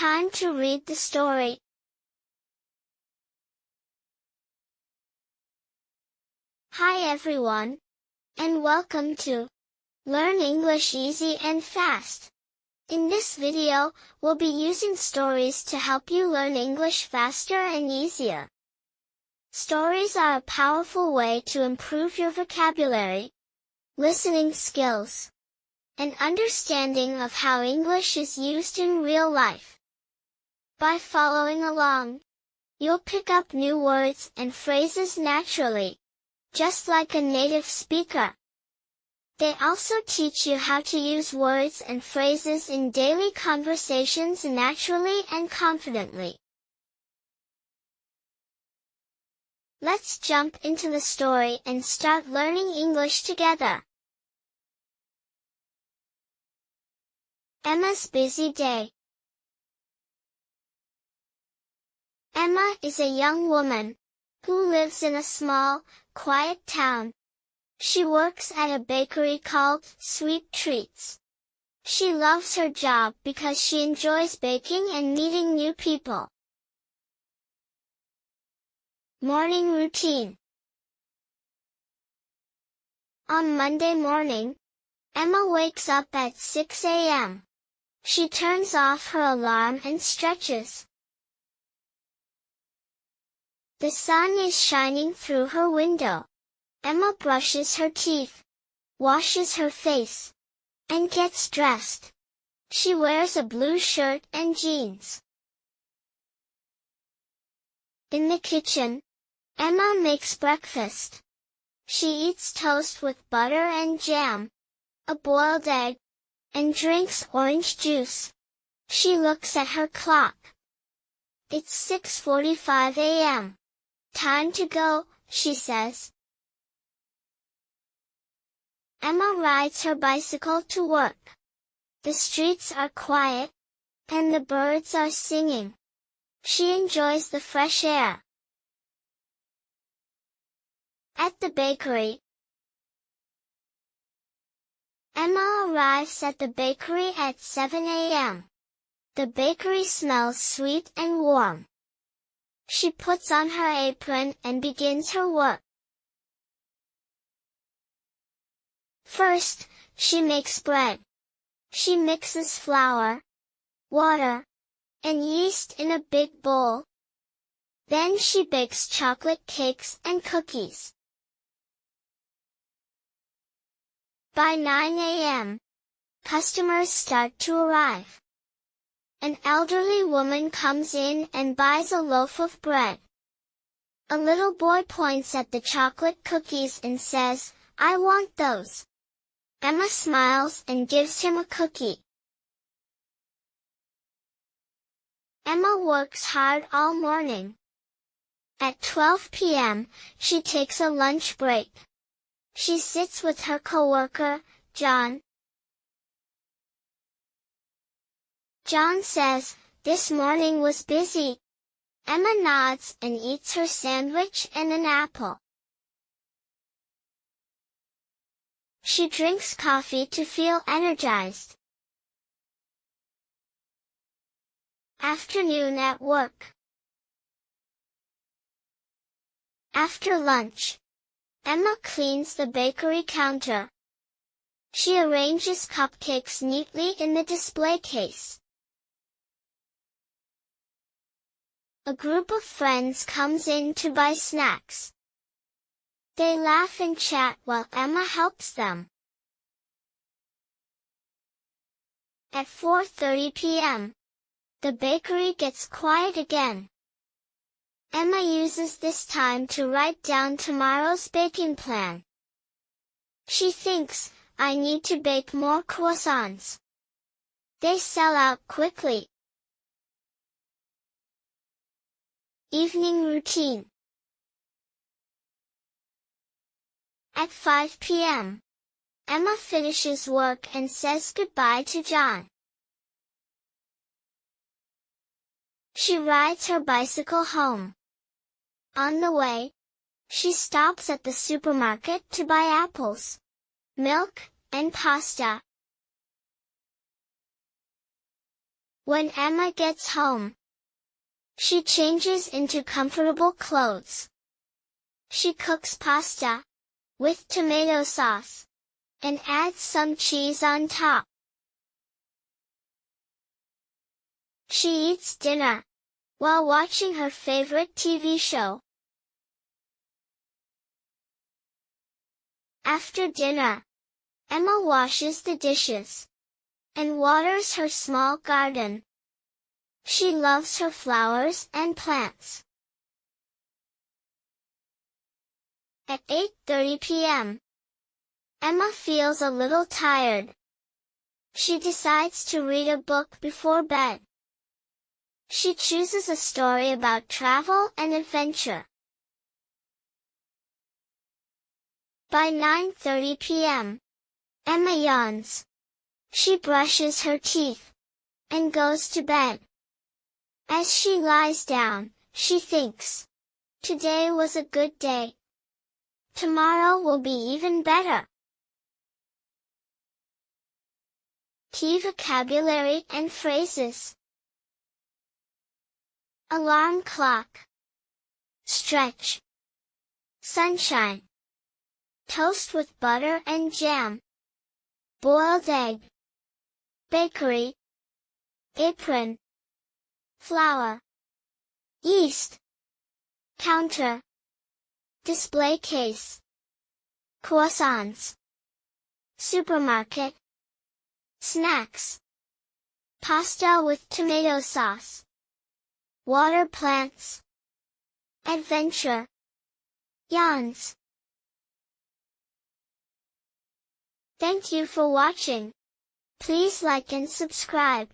time to read the story. Hi everyone, and welcome to Learn English Easy and Fast. In this video, we'll be using stories to help you learn English faster and easier. Stories are a powerful way to improve your vocabulary, listening skills, and understanding of how English is used in real life. By following along, you'll pick up new words and phrases naturally, just like a native speaker. They also teach you how to use words and phrases in daily conversations naturally and confidently. Let's jump into the story and start learning English together. Emma's busy day. Emma is a young woman who lives in a small, quiet town. She works at a bakery called Sweet Treats. She loves her job because she enjoys baking and meeting new people. Morning routine. On Monday morning, Emma wakes up at 6 a.m. She turns off her alarm and stretches. The sun is shining through her window. Emma brushes her teeth, washes her face, and gets dressed. She wears a blue shirt and jeans. In the kitchen, Emma makes breakfast. She eats toast with butter and jam, a boiled egg, and drinks orange juice. She looks at her clock. It's 6:45 a.m. Time to go, she says. Emma rides her bicycle to work. The streets are quiet, and the birds are singing. She enjoys the fresh air. At the bakery, Emma arrives at the bakery at 7 a.m. The bakery smells sweet and warm. She puts on her apron and begins her work. First, she makes bread. She mixes flour, water, and yeast in a big bowl. Then she bakes chocolate cakes and cookies. By 9 a.m., customers start to arrive. An elderly woman comes in and buys a loaf of bread. A little boy points at the chocolate cookies and says, "I want those." Emma smiles and gives him a cookie. Emma works hard all morning. At 12 p.m., she takes a lunch break. She sits with her coworker, John. John says, "This morning was busy." Emma nods and eats her sandwich and an apple. She drinks coffee to feel energized. Afternoon at work. After lunch, Emma cleans the bakery counter. She arranges cupcakes neatly in the display case. A group of friends comes in to buy snacks. They laugh and chat while Emma helps them. At 4:30 p.m., the bakery gets quiet again. Emma uses this time to write down tomorrow's baking plan. She thinks, "I need to bake more croissants. They sell out quickly." Evening routine. At 5 p.m., Emma finishes work and says goodbye to John. She rides her bicycle home. On the way, she stops at the supermarket to buy apples, milk, and pasta. When Emma gets home, she changes into comfortable clothes. She cooks pasta, with tomato sauce, and adds some cheese on top. She eats dinner, while watching her favorite TV show. After dinner, Emma washes the dishes, and waters her small garden. She loves her flowers and plants. At 8:30 p.m., Emma feels a little tired. She decides to read a book before bed. She chooses a story about travel and adventure. By 9:30 p.m., Emma yawns. She brushes her teeth, and goes to bed. As she lies down, she thinks, "Today was a good day. Tomorrow will be even better." Key vocabulary and phrases. Alarm clock. Stretch. Sunshine. Toast with butter and jam. Boiled egg. Bakery. Apron. Flour. Yeast. Counter. Display case. Croissants. Supermarket. Snacks. Pasta with tomato sauce. Water plants. Adventure. Yawns. Thank you for watching. Please like and subscribe.